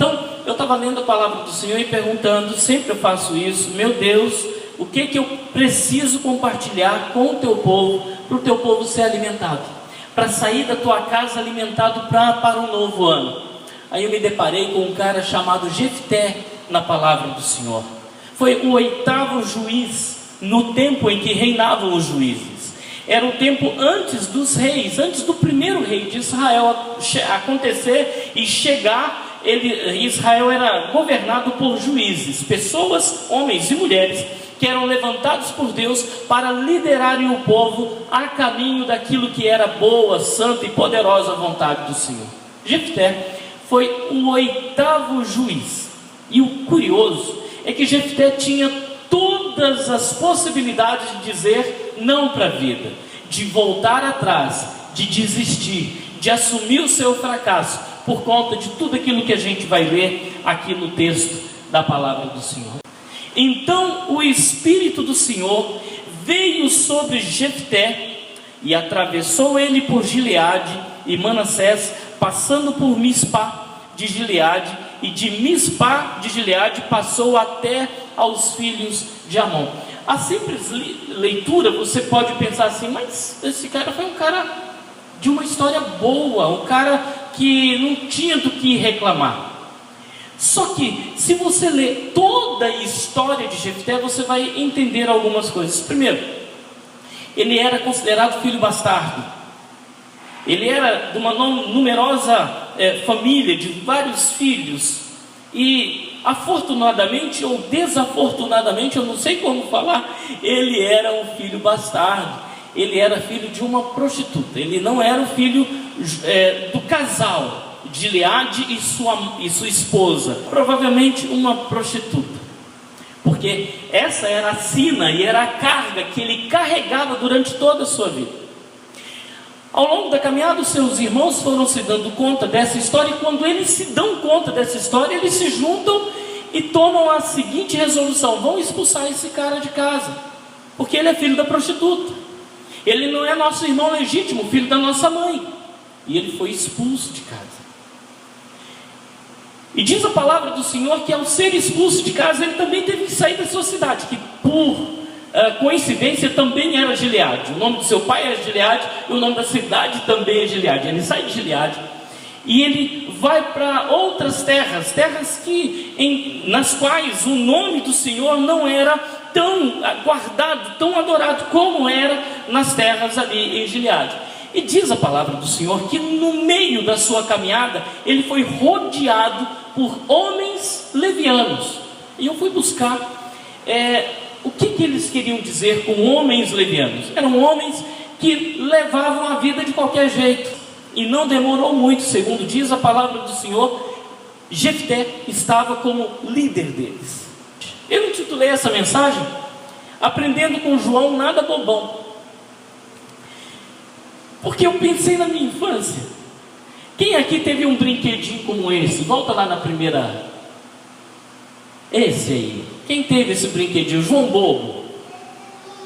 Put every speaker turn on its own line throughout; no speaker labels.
Então, eu estava lendo a palavra do Senhor e perguntando, sempre eu faço isso, meu Deus, o que eu preciso compartilhar com o teu povo, para o teu povo ser alimentado, para sair da tua casa alimentado para um novo ano. Aí eu me deparei com um cara chamado Jefté na palavra do Senhor. Foi o 8º juiz no tempo em que reinavam os juízes. Era o tempo antes dos reis, antes do primeiro rei de Israel acontecer e chegar. Israel era governado por juízes, pessoas, homens e mulheres, que eram levantados por Deus para liderarem o povo a caminho daquilo que era boa, santa e poderosa vontade do Senhor. Jefté foi o 8º juiz. E o curioso é que Jefté tinha todas as possibilidades de dizer não para a vida, de voltar atrás, de desistir, de assumir o seu fracasso, por conta de tudo aquilo que a gente vai ler aqui no texto da palavra do Senhor. Então o Espírito do Senhor veio sobre Jefté e atravessou ele por Gileade e Manassés, passando por Mispa de Gileade, e de Mispa de Gileade passou até aos filhos de Amon. A simples leitura você pode pensar assim, mas esse cara foi um cara de uma história boa, um cara que não tinha do que reclamar. Só que se você ler toda a história de Jefté, você vai entender algumas coisas. Primeiro, ele era considerado filho bastardo. Ele era de uma numerosa família, de vários filhos. E afortunadamente ou desafortunadamente, eu não sei como falar, ele era um filho bastardo. Ele era filho de uma prostituta. Ele não era o filho do casal Gileade e sua esposa, provavelmente uma prostituta, porque essa era a sina e era a carga que ele carregava durante toda a sua vida. Ao longo da caminhada, os seus irmãos foram se dando conta dessa história, e quando eles se dão conta dessa história, eles se juntam e tomam a seguinte resolução: vão expulsar esse cara de casa, porque ele é filho da prostituta, ele não é nosso irmão legítimo, filho da nossa mãe. E ele foi expulso de casa. E diz a palavra do Senhor que ao ser expulso de casa, ele também teve que sair da sua cidade, que por coincidência também era Gileade. O nome do seu pai era Gileade e o nome da cidade também é Gileade. Ele sai de Gileade e ele vai para outras terras, nas quais o nome do Senhor não era tão guardado, tão adorado como era nas terras ali em Gileade. E diz a palavra do Senhor que no meio da sua caminhada, ele foi rodeado por homens levianos. E eu fui buscar o que eles queriam dizer com homens levianos. Eram homens que levavam a vida de qualquer jeito. E não demorou muito, segundo diz a palavra do Senhor, Jefté estava como líder deles. Eu intitulei essa mensagem Aprendendo com João Nada Bobão, porque eu pensei na minha infância. Quem aqui teve um brinquedinho como esse? Volta lá na primeira. Esse aí. Quem teve esse brinquedinho? João Bobo.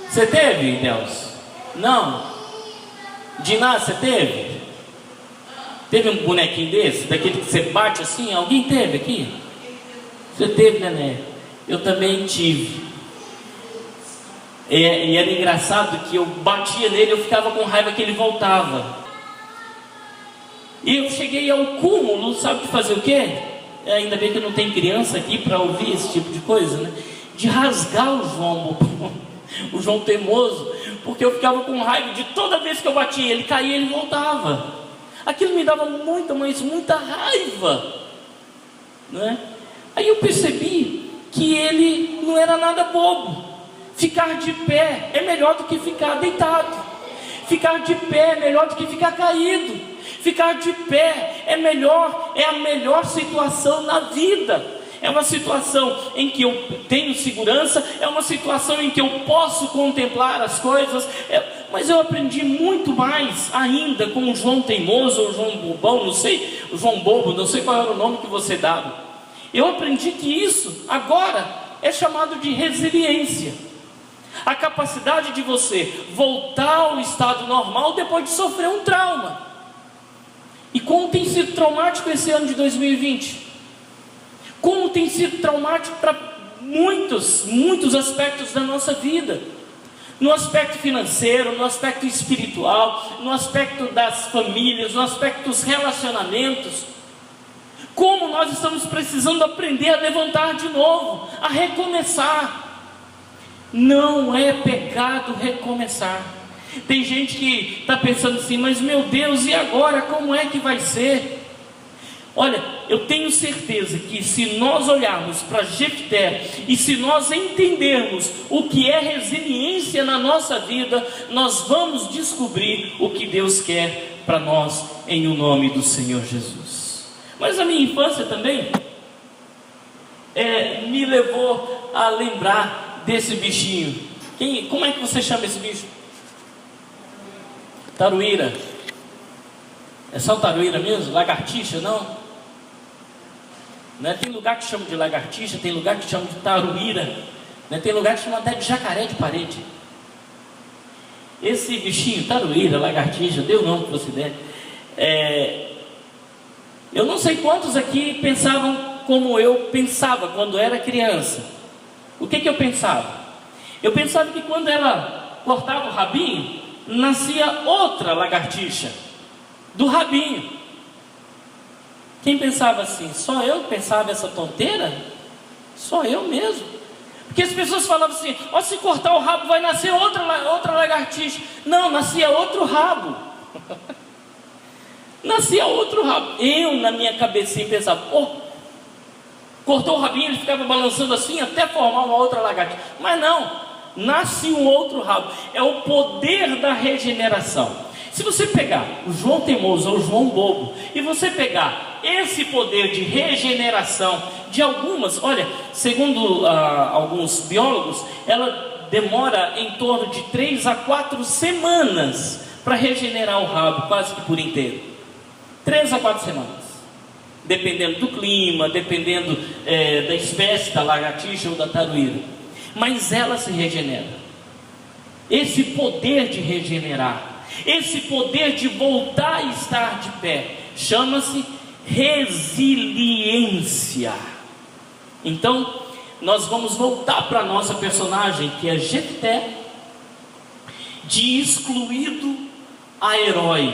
Você teve, Deus? Não? Diná, você teve? Teve um bonequinho desse? Daquele que você bate assim? Alguém teve aqui? Você teve, Nené? Eu também tive. E era engraçado que eu batia nele, eu ficava com raiva que ele voltava. E eu cheguei ao cúmulo, sabe de fazer o quê? Ainda bem que não tem criança aqui para ouvir esse tipo de coisa, né? De rasgar o João, o João teimoso, porque eu ficava com raiva de toda vez que eu batia, ele caía e ele voltava. Aquilo me dava muita raiva, né? Aí eu percebi que ele não era nada bobo. Ficar de pé é melhor do que ficar deitado. Ficar de pé é melhor do que ficar caído. Ficar de pé é a melhor situação na vida. É uma situação em que eu tenho segurança, é uma situação em que eu posso contemplar as coisas. Mas eu aprendi muito mais ainda com o João teimoso, ou o João bobão, não sei, o João bobo, não sei qual era o nome que você dava. Eu aprendi que isso agora é chamado de resiliência. A capacidade de você voltar ao estado normal depois de sofrer um trauma. E como tem sido traumático esse ano de 2020? Como tem sido traumático para muitos aspectos da nossa vida. No aspecto financeiro, no aspecto espiritual, no aspecto das famílias, no aspecto dos relacionamentos. Como nós estamos precisando aprender a levantar de novo, a recomeçar. Não é pecado recomeçar. Tem gente que está pensando assim, mas meu Deus, e agora como é que vai ser? Olha, eu tenho certeza que se nós olharmos para Jefté e se nós entendermos o que é resiliência na nossa vida, nós vamos descobrir o que Deus quer para nós em o nome do Senhor Jesus. Mas a minha infância também me levou a lembrar desse bichinho. Como é que você chama esse bicho? Taruíra. É só taruíra mesmo? Lagartixa, não? Tem lugar que chama de lagartixa, tem lugar que chama de taruíra, tem lugar que chama até de jacaré de parede. Esse bichinho, taruíra, lagartixa, deu nome para você der. Eu não sei quantos aqui pensavam como eu pensava quando era criança. O que eu pensava? Eu pensava que quando ela cortava o rabinho, nascia outra lagartixa do rabinho. Quem pensava assim? Só eu pensava essa tonteira? Só eu mesmo. Porque as pessoas falavam assim, se cortar o rabo vai nascer outra lagartixa. Não, nascia outro rabo. Nascia outro rabo. Eu na minha cabecinha pensava, cortou o rabinho, ele ficava balançando assim até formar uma outra lagartixa. Mas não, nasce um outro rabo. É o poder da regeneração. Se você pegar o João teimoso ou o João bobo, e você pegar esse poder de regeneração de algumas, segundo alguns biólogos, ela demora em torno de 3 a 4 semanas para regenerar o rabo, quase que por inteiro. 3 a 4 semanas. Dependendo do clima, dependendo da espécie da lagartixa ou da taruíra. Mas ela se regenera. Esse poder de regenerar, esse poder de voltar a estar de pé, chama-se resiliência. Então, nós vamos voltar para a nossa personagem, que é Jefté, de excluído a herói.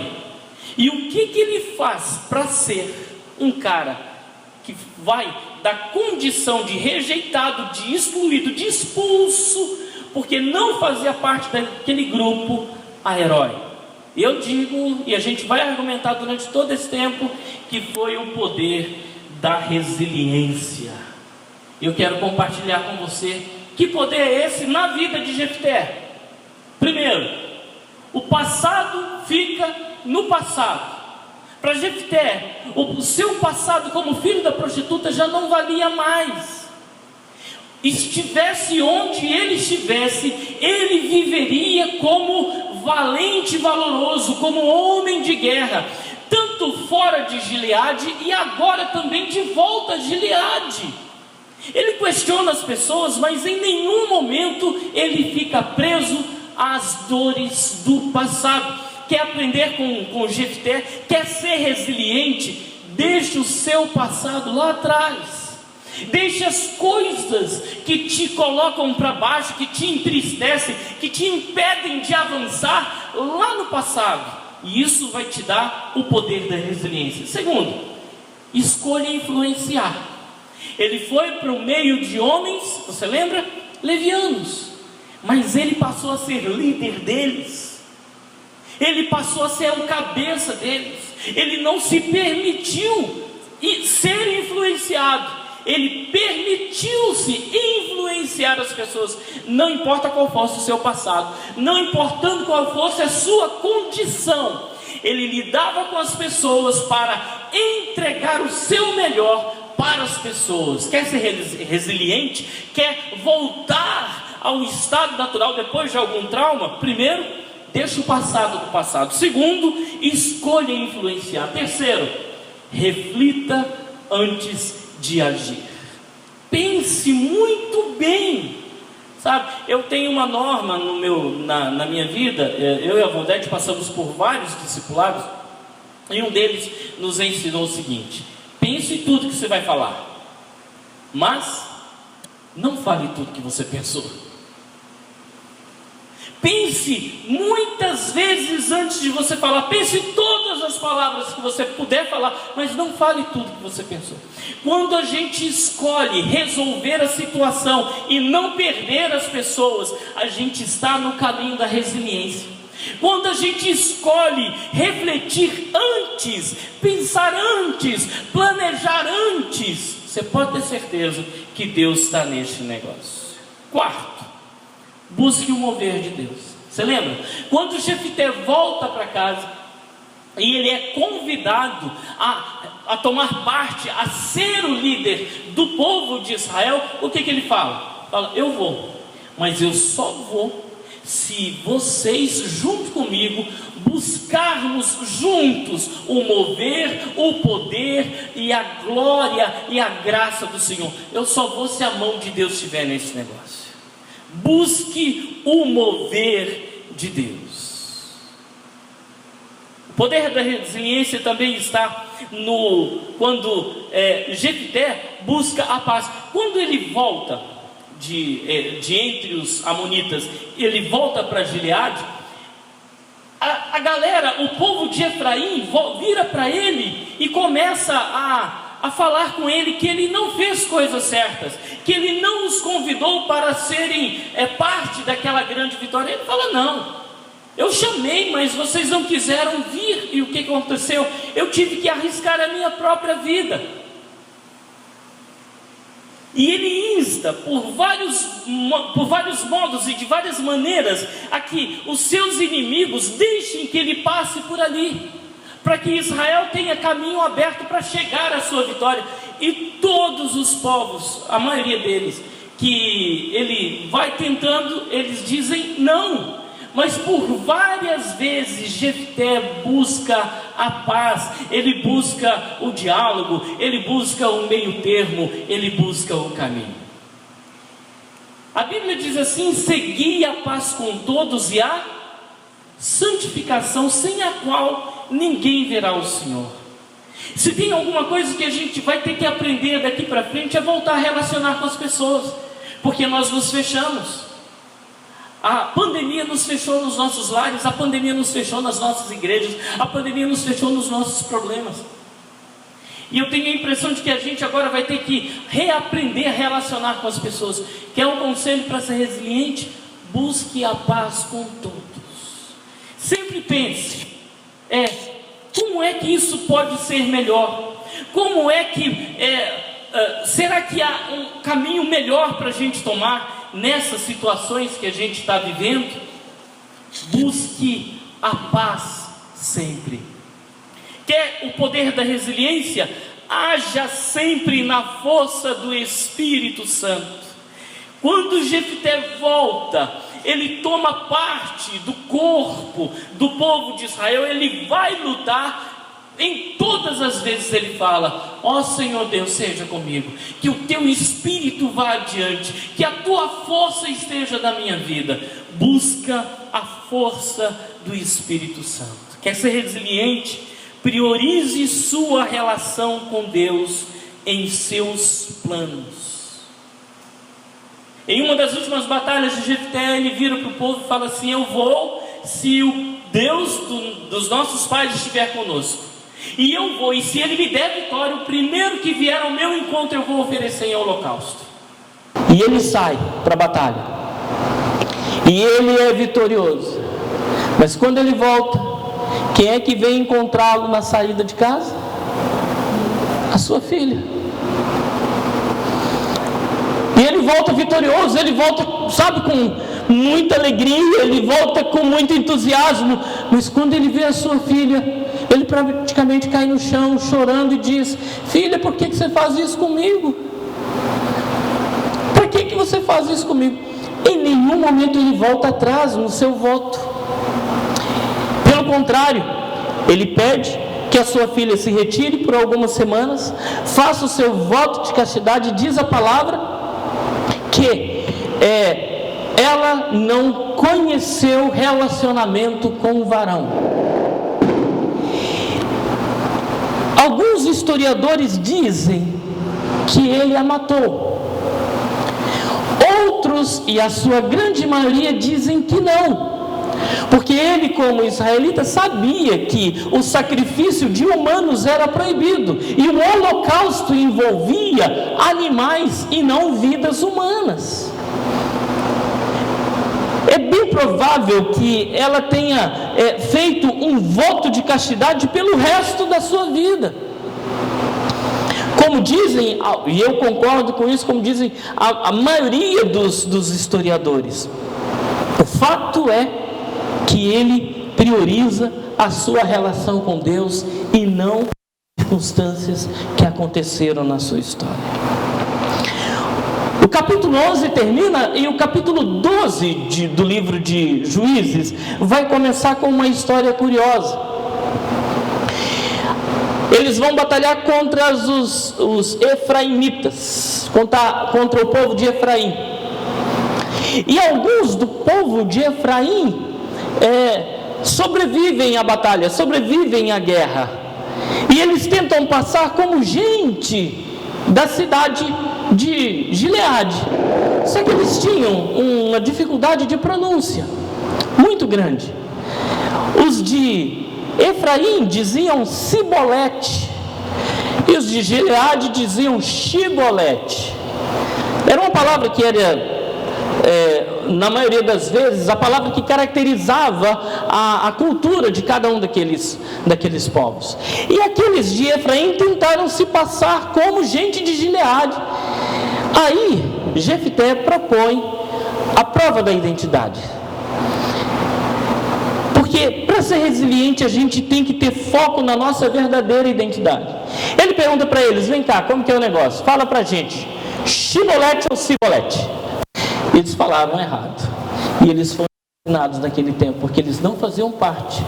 E o que ele faz para ser um cara que vai da condição de rejeitado, de excluído, de expulso, porque não fazia parte daquele grupo, a herói? Eu digo, e a gente vai argumentar durante todo esse tempo, que foi o poder da resiliência. Eu quero compartilhar com você que poder é esse na vida de Jefté. Primeiro, o passado fica no passado. Para Jefté, o seu passado como filho da prostituta já não valia mais. Estivesse onde ele estivesse, ele viveria como valente e valoroso, como homem de guerra, tanto fora de Gileade e agora também de volta a Gileade. Ele questiona as pessoas, mas em nenhum momento ele fica preso às dores do passado. Quer aprender com Jefté, quer ser resiliente, deixe o seu passado lá atrás. Deixe as coisas que te colocam para baixo, que te entristecem, que te impedem de avançar lá no passado. E isso vai te dar o poder da resiliência. Segundo, escolha influenciar. Ele foi para o meio de homens, você lembra? Levianos. Mas ele passou a ser líder deles. Ele passou a ser o cabeça deles. Ele não se permitiu ser influenciado. Ele permitiu-se influenciar as pessoas, não importa qual fosse o seu passado, não importando qual fosse a sua condição, ele lidava com as pessoas para entregar o seu melhor para as pessoas. Quer ser resiliente? Quer voltar ao estado natural depois de algum trauma? Primeiro, deixa o passado do passado. Segundo, escolha influenciar. Terceiro, reflita antes de agir. Pense muito bem. Sabe, eu tenho uma norma na minha vida. Eu e a Valdete passamos por vários discipulados, e um deles nos ensinou o seguinte: pense em tudo que você vai falar. Mas não fale tudo que você pensou. Pense muitas vezes antes de você falar. Pense todas as palavras que você puder falar, mas não fale tudo que você pensou. Quando a gente escolhe resolver a situação e não perder as pessoas, a gente está no caminho da resiliência. Quando a gente escolhe refletir antes, pensar antes, planejar antes, você pode ter certeza que Deus está neste negócio. Quarto, busque o mover de Deus. Você lembra? Quando Jefté volta para casa e ele é convidado a tomar parte, a ser o líder do povo de Israel, o que ele fala? Fala, eu vou, mas eu só vou se vocês junto comigo buscarmos juntos o mover, o poder e a glória e a graça do Senhor. Eu só vou se a mão de Deus estiver nesse negócio. Busque o mover de Deus. O poder da resiliência também está quando Jefté busca a paz. Quando ele volta de entre os amonitas, ele volta para Gileade, a galera, o povo de Efraim vira para ele e começa a falar com ele que ele não fez coisas certas, que ele não os convidou para serem parte daquela grande vitória. Ele fala, não, eu chamei, mas vocês não quiseram vir. E o que aconteceu? Eu tive que arriscar a minha própria vida. E ele insta por vários modos e de várias maneiras a que os seus inimigos deixem que ele passe por ali, para que Israel tenha caminho aberto para chegar à sua vitória. E todos os povos, a maioria deles, que ele vai tentando, eles dizem não. Mas por várias vezes Jefté busca a paz, ele busca o diálogo, ele busca o meio termo, ele busca o caminho. A Bíblia diz assim: segui a paz com todos e a santificação, sem a qual ninguém verá o Senhor. Se tem alguma coisa que a gente vai ter que aprender daqui para frente, é voltar a relacionar com as pessoas, porque nós nos fechamos. A pandemia nos fechou nos nossos lares, a pandemia nos fechou nas nossas igrejas, a pandemia nos fechou nos nossos problemas. E eu tenho a impressão de que a gente agora vai ter que reaprender a relacionar com as pessoas. Quer um conselho para ser resiliente? Busque a paz com todos. Sempre pense, como é que isso pode ser melhor? Como é que, será que há um caminho melhor para a gente tomar nessas situações que a gente está vivendo? Busque a paz sempre. Quer o poder da resiliência? Haja sempre na força do Espírito Santo. Quando Jefté volta, ele toma parte do corpo do povo de Israel, ele vai lutar. Em todas as vezes ele fala: ó Senhor Deus, seja comigo, que o teu Espírito vá adiante, que a tua força esteja na minha vida. Busca a força do Espírito Santo. Quer ser resiliente? Priorize sua relação com Deus em seus planos. Em uma das últimas batalhas de Jefté, ele vira para o povo e fala assim: eu vou se o Deus dos nossos pais estiver conosco. E eu vou, e se ele me der vitória, o primeiro que vier ao meu encontro eu vou oferecer em holocausto. E ele sai para a batalha, e ele é vitorioso. Mas quando ele volta, quem é que vem encontrá-lo na saída de casa? A sua filha. E ele volta vitorioso, ele volta, com muita alegria, ele volta com muito entusiasmo. Mas quando ele vê a sua filha, ele praticamente cai no chão chorando e diz: filha, por que você faz isso comigo? Por que você faz isso comigo? Em nenhum momento ele volta atrás no seu voto. Pelo contrário, ele pede que a sua filha se retire por algumas semanas, faça o seu voto de castidade. Diz a palavra que ela não conheceu relacionamento com o varão. Alguns historiadores dizem que ele a matou. Outros, e a sua grande maioria, dizem que não, porque ele, como israelita, sabia que o sacrifício de humanos era proibido, e o holocausto envolvia animais e não vidas humanas. É bem provável que ela tenha feito um voto de castidade pelo resto da sua vida. Como dizem, e eu concordo com isso, como dizem a maioria dos historiadores, o fato é que ele prioriza a sua relação com Deus e não as circunstâncias que aconteceram na sua história. O capítulo 11 termina, e o capítulo 12 do livro de Juízes vai começar com uma história curiosa. Eles vão batalhar contra os efraimitas, contra o povo de Efraim. E alguns do povo de Efraim sobrevivem à batalha, sobrevivem à guerra. E eles tentam passar como gente da cidade de Gileade. Só que eles tinham uma dificuldade de pronúncia muito grande. Os de Efraim diziam Sibolete, e os de Gileade diziam Shibolete. Era uma palavra que era, na maioria das vezes, a palavra que caracterizava a cultura de cada um daqueles povos. E aqueles de Efraim tentaram se passar como gente de Gileade. Aí Jefté propõe a prova da identidade. Porque para ser resiliente a gente tem que ter foco na nossa verdadeira identidade. Ele pergunta para eles: vem cá, como que é o negócio? Fala para a gente, Shibolete ou Sibolete? Eles falaram errado. E eles foram ensinados naquele tempo, porque eles não faziam parte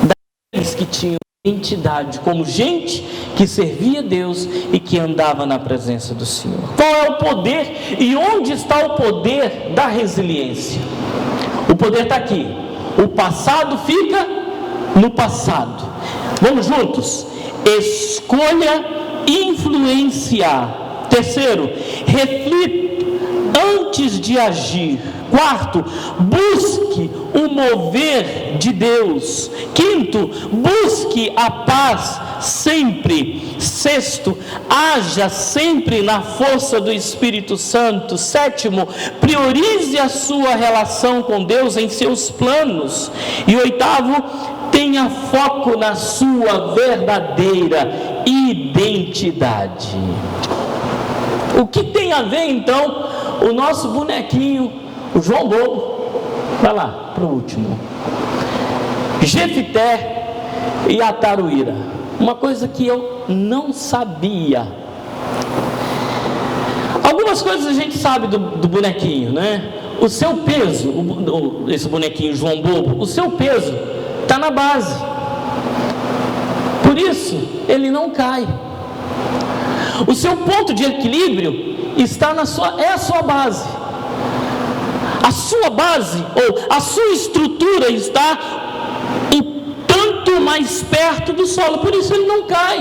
daqueles que tinham identidade como gente que servia a Deus e que andava na presença do Senhor. Qual é o poder e onde está o poder da resiliência? O poder está aqui. O passado fica no passado. Vamos juntos? Escolha influenciar. Terceiro, reflita antes de agir. Quarto, busque o mover de Deus. Quinto, busque a paz sempre. Sexto, haja sempre na força do Espírito Santo. Sétimo, priorize a sua relação com Deus em seus planos. E oitavo, tenha foco na sua verdadeira identidade. O que tem a ver então o nosso bonequinho, o João Bobo? Vai lá, para o último. Jefté e Ataruíra. Uma coisa que eu não sabia. Algumas coisas a gente sabe do bonequinho, né? O seu peso, esse bonequinho João Bobo, o seu peso está na base. Por isso, ele não cai. O seu ponto de equilíbrio está a sua base. A sua base, ou a sua estrutura está um tanto mais perto do solo, por isso ele não cai.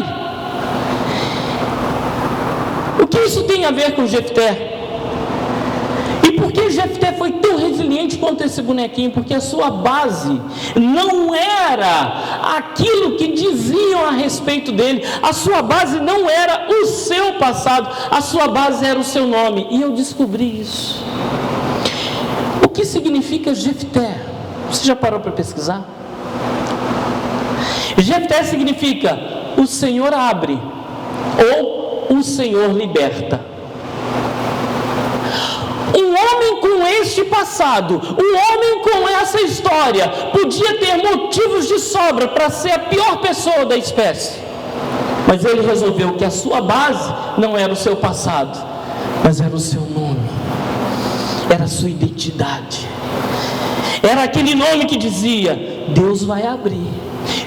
O que isso tem a ver com Jefté? E por que Jefté foi tão resiliente quanto esse bonequinho? Porque a sua base não era aquilo que diziam a respeito dele. A sua base não era o seu passado. A sua base era o seu nome. E eu descobri isso. O que significa Jefté? Você já parou para pesquisar? Jefté significa o Senhor abre, ou o Senhor liberta. Um homem com este passado, um homem com essa história, podia ter motivos de sobra para ser a pior pessoa da espécie. Mas ele resolveu que a sua base não era o seu passado, mas era o seu nome, era a sua identidade. Era aquele nome que dizia: Deus vai abrir,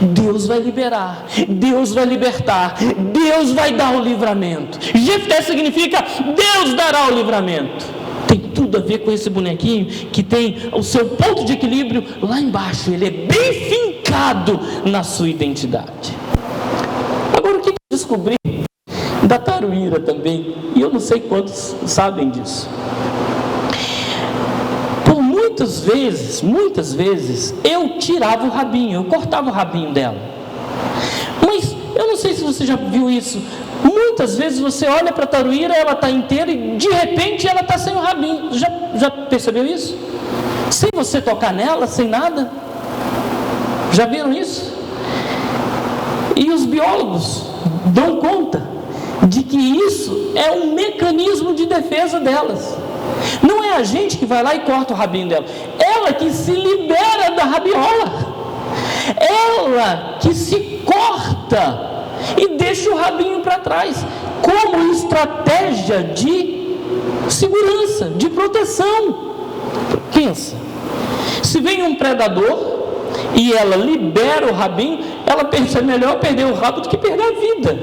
Deus vai liberar, Deus vai libertar, Deus vai dar o livramento. Jefté significa Deus dará o livramento. Tem tudo a ver com esse bonequinho que tem o seu ponto de equilíbrio lá embaixo. Ele é bem fincado na sua identidade. Agora, o que eu descobri da Taruíra também, e eu não sei quantos sabem disso. Por muitas vezes, eu tirava o rabinho, eu cortava o rabinho dela. Mas eu não sei se você já viu isso. Muitas vezes você olha para a Taruíra, ela está inteira e de repente ela está sem o rabinho. Já percebeu isso? Sem você tocar nela, sem nada. Já viram isso? E os biólogos dão conta de que isso é um mecanismo de defesa delas. Não é a gente que vai lá e corta o rabinho dela, ela que se libera da rabiola, ela que se corta e deixa o rabinho para trás, como estratégia de segurança, de proteção. Pensa, se vem um predador e ela libera o rabinho, ela pensa, é melhor perder o rabo do que perder a vida.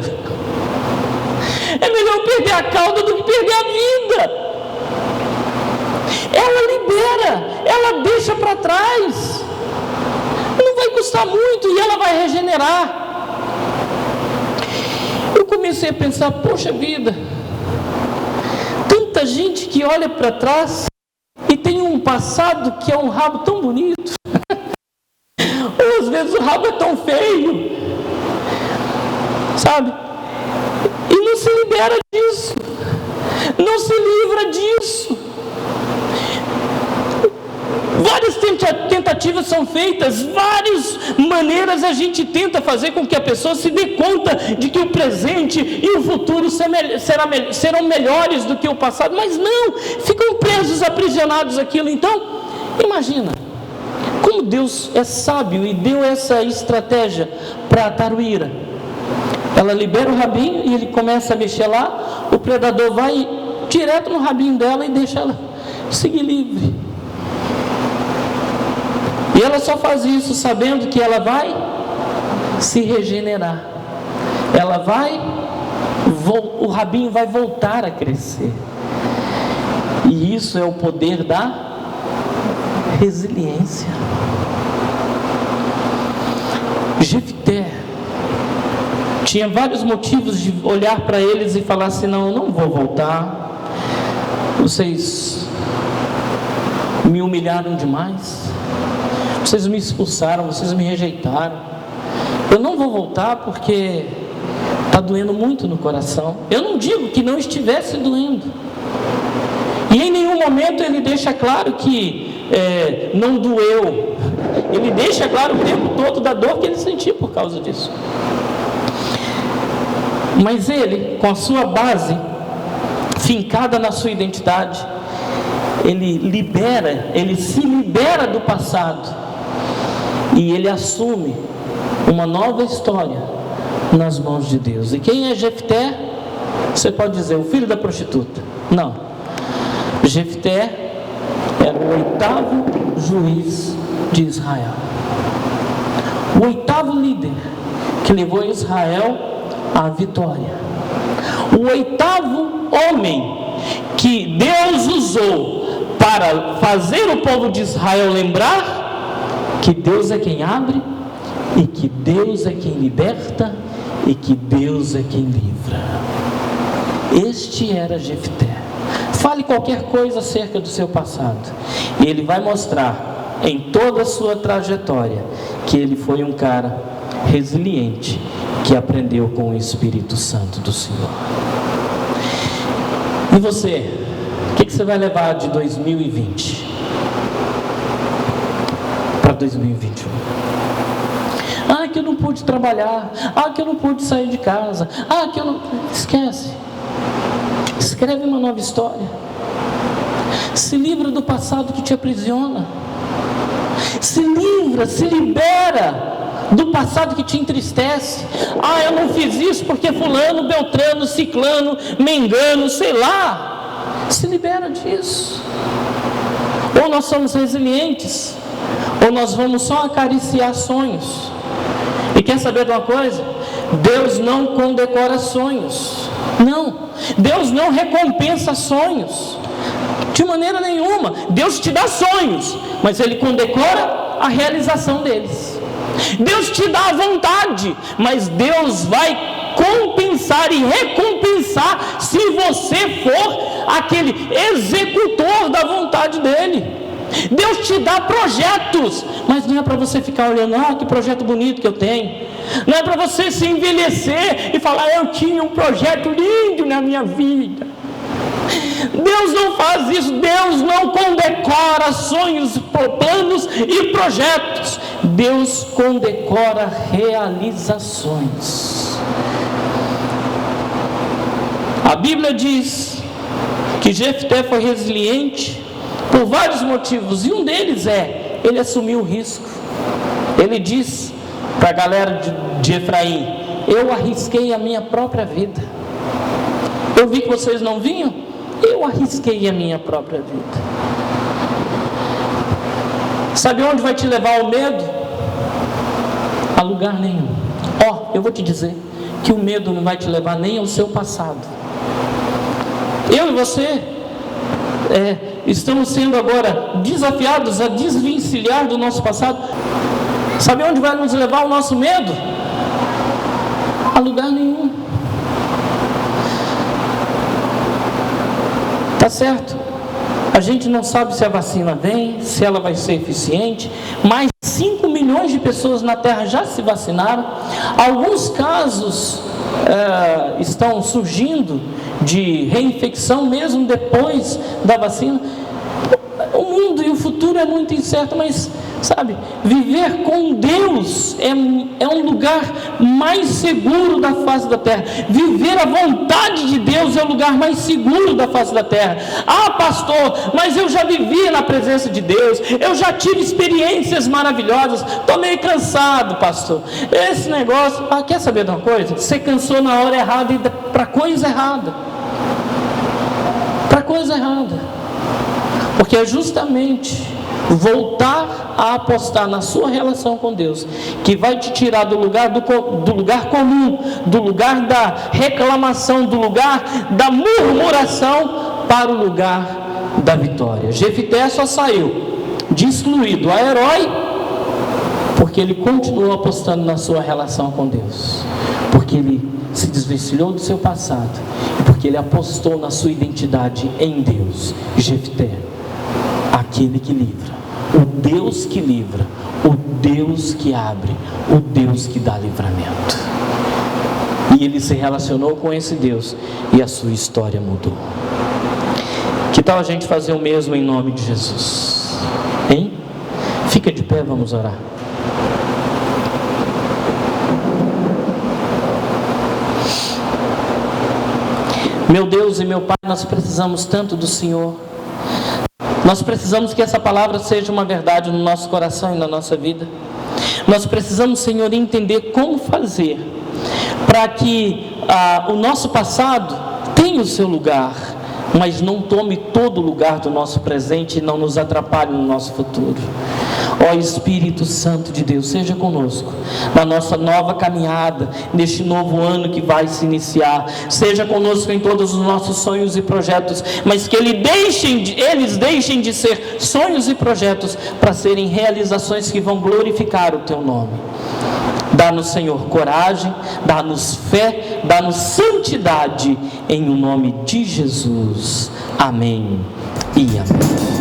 É melhor perder a cauda do que perder a vida. Ela libera, ela deixa para trás. Não vai custar muito e ela vai regenerar. Eu comecei a pensar, poxa vida, tanta gente que olha para trás e tem um passado que é um rabo tão bonito. Ou às vezes o rabo é tão feio, sabe? E não se libera disso, não se livra disso. Várias tentativas são feitas, várias maneiras a gente tenta fazer com que a pessoa se dê conta de que o presente e o futuro serão melhores do que o passado, mas não, ficam presos, aprisionados aquilo. Então, imagina como Deus é sábio e deu essa estratégia para a Taruíra. Ela libera o rabinho e ele começa a mexer lá, o predador vai direto no rabinho dela e deixa ela seguir livre. E ela só faz isso sabendo que ela vai se regenerar. Ela vai, o rabinho vai voltar a crescer. E isso é o poder da resiliência. Jefté tinha vários motivos de olhar para eles e falar assim, não, eu não vou voltar. Vocês me humilharam demais. Vocês me expulsaram, vocês me rejeitaram. Eu não vou voltar porque está doendo muito no coração. Eu não digo que não estivesse doendo. E em nenhum momento ele deixa claro que não doeu. Ele deixa claro o tempo todo da dor que ele sentia por causa disso. Mas ele, com a sua base fincada na sua identidade, ele se libera do passado. E ele assume uma nova história nas mãos de Deus. E quem é Jefté? Você pode dizer, o filho da prostituta. Não. Jefté era o 8º juiz de Israel. O 8º líder que levou Israel à vitória. O 8º homem que Deus usou para fazer o povo de Israel lembrar que Deus é quem abre, e que Deus é quem liberta, e que Deus é quem livra. Este era Jefté. Fale qualquer coisa acerca do seu passado, e ele vai mostrar em toda a sua trajetória que ele foi um cara resiliente, que aprendeu com o Espírito Santo do Senhor. E você? O que você vai levar de 2020? 2021. Que eu não pude trabalhar, que eu não pude sair de casa, que eu não... Esquece. Escreve uma nova história. Se livra do passado que te aprisiona. Se libera do passado que te entristece. Eu não fiz isso porque fulano, beltrano, ciclano, mengano, sei lá. Se libera disso. Ou nós somos resilientes, ou nós vamos só acariciar sonhos. E quer saber de uma coisa? Deus não condecora sonhos. Não. Deus não recompensa sonhos. De maneira nenhuma. Deus te dá sonhos, mas Ele condecora a realização deles. Deus te dá a vontade, mas Deus vai compensar compensar e recompensar se você for aquele executor da vontade dele. Deus te dá projetos, mas não é para você ficar olhando, que projeto bonito que eu tenho. Não é para você se envelhecer e falar, eu tinha um projeto lindo na minha vida. Deus não faz isso. Deus não condecora sonhos, planos e projetos. Deus condecora realizações. A Bíblia diz que Jefté foi resiliente por vários motivos, e um deles ele assumiu o risco. Ele diz para a galera de Efraim, eu arrisquei a minha própria vida. Eu vi que vocês não vinham, eu arrisquei a minha própria vida. Sabe onde vai te levar o medo? A lugar nenhum. Eu vou te dizer que o medo não vai te levar nem ao seu passado. Eu e você estamos sendo agora desafiados a desvencilhar do nosso passado. Sabe onde vai nos levar o nosso medo? A lugar nenhum. Tá certo? A gente não sabe se a vacina vem, se ela vai ser eficiente. Mais 5 milhões de pessoas na Terra já se vacinaram. Alguns casos estão surgindo de reinfecção mesmo depois da vacina. O mundo e o futuro é muito incerto, mas sabe, viver com Deus é um lugar mais seguro da face da terra. Viver a vontade de Deus é o lugar mais seguro da face da terra. Pastor, mas eu já vivi na presença de Deus, eu já tive experiências maravilhosas, estou meio cansado, pastor. Esse negócio, quer saber de uma coisa? Você cansou na hora errada e para coisa errada. Para coisa errada. Porque é justamente voltar a apostar na sua relação com Deus que vai te tirar do lugar comum, do lugar da reclamação, do lugar da murmuração, para o lugar da vitória. Jefté só saiu destruído a herói porque ele continuou apostando na sua relação com Deus, porque ele se desvencilhou do seu passado, porque ele apostou na sua identidade em Deus. Jefté, aquele que livra, o Deus que livra, o Deus que abre, o Deus que dá livramento. E ele se relacionou com esse Deus e a sua história mudou. Que tal a gente fazer o mesmo em nome de Jesus? Hein? Fica de pé, vamos orar. Meu Deus e meu Pai, nós precisamos tanto do Senhor. Nós precisamos que essa palavra seja uma verdade no nosso coração e na nossa vida. Nós precisamos, Senhor, entender como fazer para que o nosso passado tenha o seu lugar, mas não tome todo o lugar do nosso presente e não nos atrapalhe no nosso futuro. Ó Espírito Santo de Deus, seja conosco na nossa nova caminhada, neste novo ano que vai se iniciar. Seja conosco em todos os nossos sonhos e projetos, mas que eles deixem de ser sonhos e projetos para serem realizações que vão glorificar o Teu nome. Dá-nos, Senhor, coragem, dá-nos fé, dá-nos santidade, em o nome de Jesus. Amém e amém.